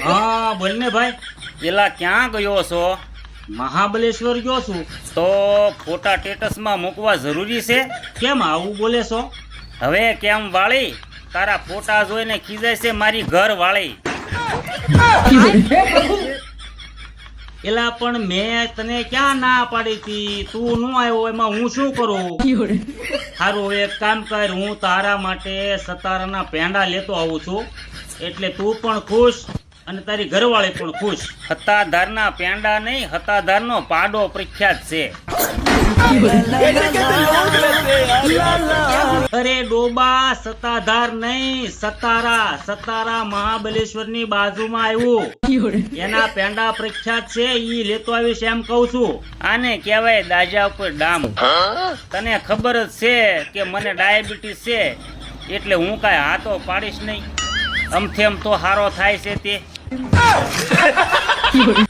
હા બોલ ને ભાઈ. પેલા ક્યાં ગયો છો? મહાબલેશ્વર ગયો છું. તો ફોટા સ્ટેટસમાં મૂકવા જરૂરી છે? કેમ આવું બોલે છો? હવે કેમ વાળી? તારા ફોટા જોઈને ખીજાય છે મારી ઘર વાળી. એલા પણ મેં તને ક્યાં ના પાડી હતી? તું નો આવ્યો એમાં હું શું કરું? સારું એક કામ કર, હું તારા માટે સતારાના પેંડા લેતો આવું છું, એટલે તું પણ ખુશ અને તારી ઘરવાળી પણ ખુશ. હતાધારના પેંડા નહીં, હતાધારનો પાડો પ્રખ્યાત છે. અરે ડોબા, સતાધાર નહીં, સતારા. સતારા મહાબલેશ્વરની બાજુમાં આવ્યું, એના પેંડા પ્રખ્યાત છે, ઈ લેતો આવીશ એમ કઉ છું. આને કહેવાય દાજા ઉપર ડામ. તને ખબર જ છે કે મને ડાયાબિટીસ છે, એટલે હું કાંઈ હાથો પાડીશ નહીં. અમથેમ તો હારો થાય છે તે.